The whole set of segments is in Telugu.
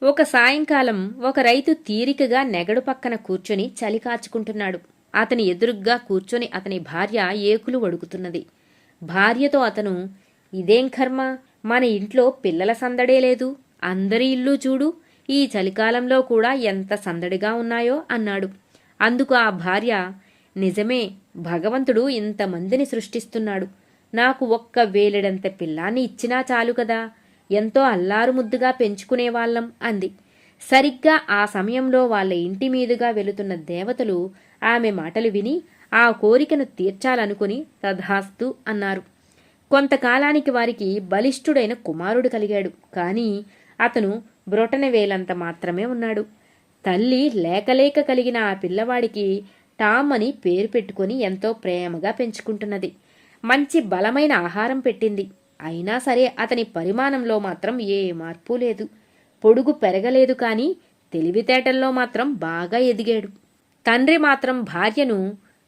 ఒక సాయంకాలం ఒక రైతు తీరికగా నెగడు పక్కన కూర్చొని చలి కాచుకుంటున్నాడు. అతని ఎదురుగ్గా కూర్చొని అతని భార్య ఏకులు వడుకుతున్నది. భార్యతో అతను, ఇదేం కర్మ, మన ఇంట్లో పిల్లల సందడే లేదు, అందరి ఇల్లు చూడు, ఈ చలికాలంలో కూడా ఎంత సందడిగా ఉన్నాయో అన్నాడు. అందుకు ఆ భార్య, నిజమే, భగవంతుడు ఇంతమందిని సృష్టిస్తున్నాడు, నాకు ఒక్క వేలెడంత పిల్లాన్ని ఇచ్చినా చాలు కదా, ఎంతో అల్లారు ముద్దుగా పెంచుకునేవాళ్లం అంది. సరిగ్గా ఆ సమయంలో వాళ్ళ ఇంటి మీదుగా వెళుతున్న దేవతలు ఆమె మాటలు విని ఆ కోరికను తీర్చాలనుకుని తథాస్తు అన్నారు. కొంతకాలానికి వారికి బలిష్ఠుడైన కుమారుడు కలిగాడు. కాని అతను బ్రొటన వేలంత మాత్రమే ఉన్నాడు. తల్లి లేకలేక కలిగిన ఆ పిల్లవాడికి టామ్ అని పేరు పెట్టుకుని ఎంతో ప్రేమగా పెంచుకుంటున్నది. మంచి బలమైన ఆహారం పెట్టింది. అయినా సరే అతని పరిమాణంలో మాత్రం ఏ మార్పు లేదు. పొడుగు పెరగలేదు, కాని తెలివితేటల్లో మాత్రం బాగా ఎదిగాడు. తండ్రి మాత్రం భార్యను,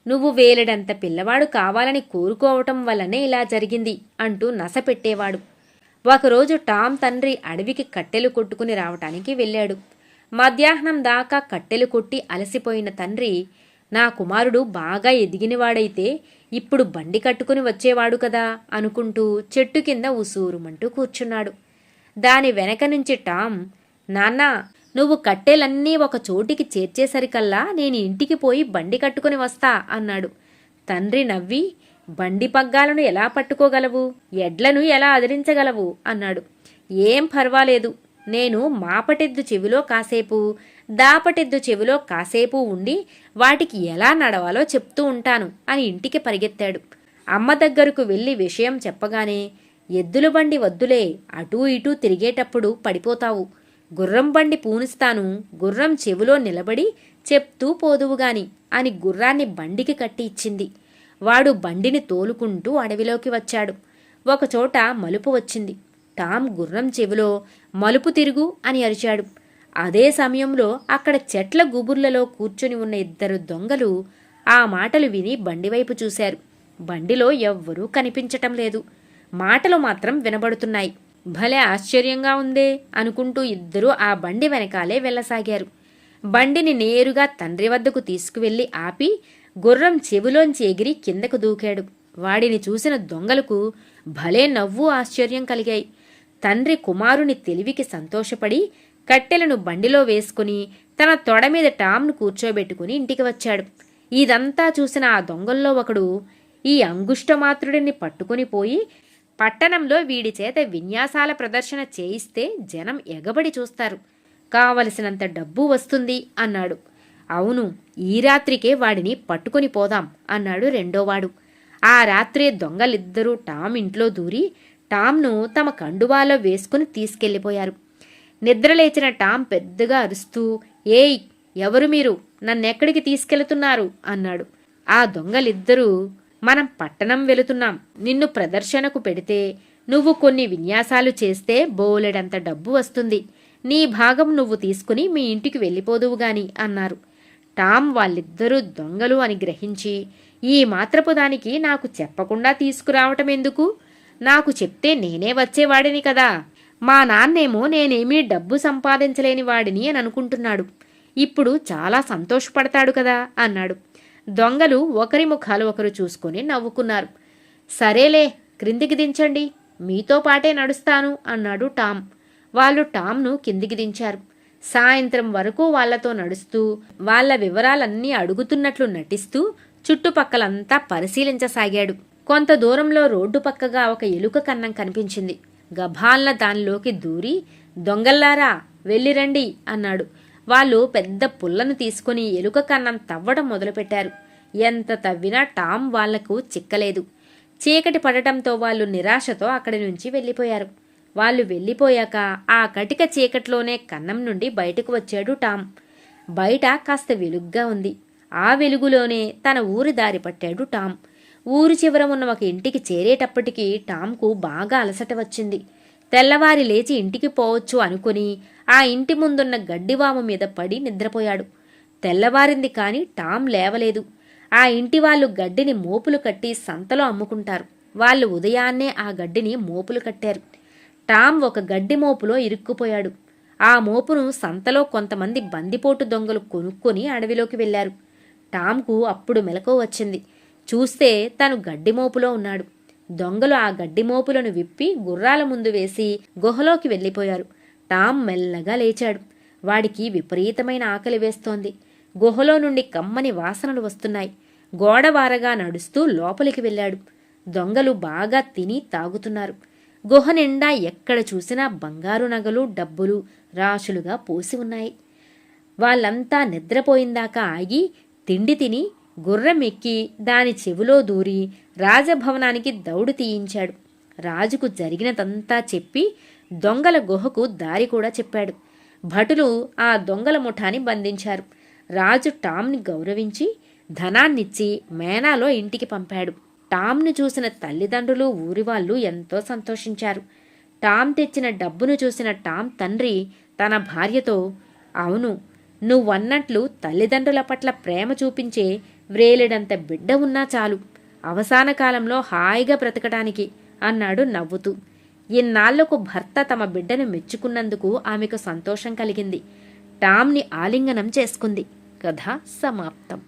నువ్వు వేలెడంత పిల్లవాడు కావాలని కోరుకోవటం వల్లనే ఇలా జరిగింది అంటూ నసపెట్టేవాడు. ఒకరోజు టామ్ తండ్రి అడవికి కట్టెలు కొట్టుకుని రావటానికి వెళ్ళాడు. మధ్యాహ్నం దాకా కట్టెలు కొట్టి అలసిపోయిన తండ్రి, నా కుమారుడు బాగా ఎదిగినవాడైతే ఇప్పుడు బండి కట్టుకుని వచ్చేవాడు కదా అనుకుంటూ చెట్టు కింద ఉసూరుమంటూ కూర్చున్నాడు. దాని వెనక నుంచి టామ్, నాన్నా, నువ్వు కట్టెలన్నీ ఒక చోటికి చేర్చేసరికల్లా నేను ఇంటికి పోయి బండి కట్టుకుని వస్తా అన్నాడు. తండ్రి నవ్వి, బండి పగ్గాలను ఎలా పట్టుకోగలవు, ఎడ్లను ఎలా అదిలించగలవు అన్నాడు. ఏం పర్వాలేదు, నేను మాపటెద్దు చెవిలో కాసేపు, దాపటెద్దు చెవిలో కాసేపు ఉండి వాటికి ఎలా నడవాలో చెప్తూ ఉంటాను అని ఇంటికి పరిగెత్తాడు. అమ్మ దగ్గరకు వెళ్లి విషయం చెప్పగానే, ఎద్దుల బండి వద్దులే, అటూ ఇటూ తిరిగేటప్పుడు పడిపోతావు, గుర్రం బండి పూనిస్తాను, గుర్రం చెవిలో నిలబడి చెప్తూ పోదువుగాని అని గుర్రాన్ని బండికి కట్టి ఇచ్చింది. వాడు బండిని తోలుకుంటూ అడవిలోకి వచ్చాడు. ఒకచోట మలుపు వచ్చింది. టామ్ గుర్రం చెవిలో, మలుపు తిరుగు అని అరిచాడు. అదే సమయంలో అక్కడ చెట్ల గుబుర్లలో కూర్చొని ఉన్న ఇద్దరు దొంగలు ఆ మాటలు విని బండివైపు చూశారు. బండిలో ఎవ్వరూ కనిపించటం లేదు. మాటలు మాత్రం వినబడుతున్నాయి. భలే ఆశ్చర్యంగా ఉందే అనుకుంటూ ఇద్దరూ ఆ బండి వెనకాలే వెళ్ళసాగారు. బండిని నేరుగా తండ్రి వద్దకు తీసుకువెళ్లి ఆపి గుర్రం చెవిలోంచి ఎగిరి కిందకు దూకాడు. వాడిని చూసిన దొంగలకు భలే నవ్వు ఆశ్చర్యం కలిగాయి. తండ్రి కుమారుని తెలివికి సంతోషపడి కట్టెలను బండిలో వేసుకుని తన తొడ మీద టామ్ను కూర్చోబెట్టుకుని ఇంటికి వచ్చాడు. ఇదంతా చూసిన ఆ దొంగల్లో ఒకడు, ఈ అంగుష్టమాత్రుడిని పట్టుకుని పోయి పట్టణంలో వీడి చేత విన్యాసాల ప్రదర్శన చేయిస్తే జనం ఎగబడి చూస్తారు, కావలసినంత డబ్బు వస్తుంది అన్నాడు. అవును, ఈ రాత్రికే వాడిని పట్టుకుని పోదాం అన్నాడు రెండోవాడు. ఆ రాత్రే దొంగలిద్దరూ టామ్ ఇంట్లో దూరి టామ్ను తమ కండువాలో వేసుకుని తీసుకెళ్లిపోయారు. నిద్రలేచిన టామ్ పెద్దగా అరుస్తూ, ఏయ్, ఎవరు మీరు, నన్నెక్కడికి తీసుకెళ్తున్నారు అన్నాడు. ఆ దొంగలిద్దరూ, మనం పట్టణం వెళుతున్నాం, నిన్ను ప్రదర్శనకు పెడితే నువ్వు కొన్ని విన్యాసాలు చేస్తే బోలెడంత డబ్బు వస్తుంది, నీ భాగం నువ్వు తీసుకుని మీ ఇంటికి వెళ్ళిపోదువుగాని అన్నారు. టామ్ వాళ్ళిద్దరూ దొంగలు అని గ్రహించి, ఈ మాత్రపు దానికి నాకు చెప్పకుండా తీసుకురావటం ఎందుకు, నాకు చెప్తే నేనే వచ్చేవాడిని కదా, మా నాన్నేమో నేనేమీ డబ్బు సంపాదించలేని వాడిని అని అనుకుంటున్నాడు, ఇప్పుడు చాలా సంతోషపడతాడు కదా అన్నాడు. దొంగలు ఒకరి ముఖాలు ఒకరు చూసుకుని నవ్వుకున్నారు. సరేలే, క్రిందికి దించండి, మీతో పాటే నడుస్తాను అన్నాడు టామ్. వాళ్ళు టామ్ను కిందికి దించారు. సాయంత్రం వరకు వాళ్లతో నడుస్తూ వాళ్ల వివరాలన్నీ అడుగుతున్నట్లు నటిస్తూ చుట్టుపక్కలంతా పరిశీలించసాగాడు. కొంత దూరంలో రోడ్డు పక్కగా ఒక ఎలుక కన్నం కనిపించింది. గభాల్న దానిలోకి దూరి, దొంగల్లారా వెళ్ళిరండి అన్నాడు. వాళ్ళు పెద్ద పుల్లను తీసుకుని ఎలుక కన్నం తవ్వడం మొదలుపెట్టారు. ఎంత తవ్వినా టామ్ వాళ్లకు చిక్కలేదు. చీకటి పడటంతో వాళ్ళు నిరాశతో అక్కడి నుంచి వెళ్ళిపోయారు. వాళ్ళు వెళ్ళిపోయాక ఆ కటిక చీకట్లోనే కన్నం నుండి బయటకు వచ్చాడు టామ్. బయట కాస్త వెలుగ్గా ఉంది. ఆ వెలుగులోనే తన ఊరి దారి పట్టాడు టామ్. ఊరు చివర ఉన్న ఒక ఇంటికి చేరేటప్పటికీ టామ్కు బాగా అలసట వచ్చింది. తెల్లవారి లేచి ఇంటికి పోవచ్చు అనుకుని ఆ ఇంటి ముందున్న గడ్డివాము మీద పడి నిద్రపోయాడు. తెల్లవారింది కాని టామ్ లేవలేదు. ఆ ఇంటి వాళ్ళు గడ్డిని మోపులు కట్టి సంతలో అమ్ముకుంటారు. వాళ్ళు ఉదయాన్నే ఆ గడ్డిని మోపులు కట్టారు. టామ్ ఒక గడ్డి మోపులో ఇరుక్కుపోయాడు. ఆ మోపును సంతలో కొంతమంది బందిపోటు దొంగలు కొనుక్కొని అడవిలోకి వెళ్లారు. టామ్కు అప్పుడు మెలకువ వచ్చింది. చూస్తే తను గడ్డిమోపులో ఉన్నాడు. దొంగలు ఆ గడ్డిమోపులను విప్పి గుర్రాల ముందు వేసి గుహలోకి వెళ్ళిపోయారు. టామ్ మెల్లగా లేచాడు. వాడికి విపరీతమైన ఆకలి వేస్తోంది. గుహలో నుండి కమ్మని వాసనలు వస్తున్నాయి. గోడవారగా నడుస్తూ లోపలికి వెళ్ళాడు. దొంగలు బాగా తిని తాగుతున్నారు. గుహ నిండా ఎక్కడ చూసినా బంగారు నగలు, డబ్బులు రాశులుగా పోసి ఉన్నాయి. వాళ్ళంతా నిద్రపోయిందాకా ఆగి తిండి తిని గుర్రం ఎక్కి దాని చెవిలో దూరి రాజభవనానికి దౌడు తీయించాడు. రాజుకు జరిగినదంతా చెప్పి దొంగల గుహకు దారి కూడా చెప్పాడు. భటులు ఆ దొంగల ముఠాని బంధించారు. రాజు టామ్ని గౌరవించి ధనాన్నిచ్చి మేనాలో ఇంటికి పంపాడు. టామ్ను చూసిన తల్లిదండ్రులు ఊరివాళ్లు ఎంతో సంతోషించారు. టామ్ తెచ్చిన డబ్బును చూసిన టామ్ తండ్రి తన భార్యతో, అవును, నువ్వన్నట్లు తల్లిదండ్రుల పట్ల ప్రేమ చూపించే వ్రేలిడంత బిడ్డ ఉన్నా చాలు, అవసాన కాలంలో హాయిగా బ్రతకటానికి అన్నాడు నవ్వుతూ. ఇన్నాళ్లకు భర్త తమ బిడ్డను మెచ్చుకున్నందుకు ఆమెకు సంతోషం కలిగింది. టామ్ని ఆలింగనం చేసుకుంది. కథ సమాప్తం.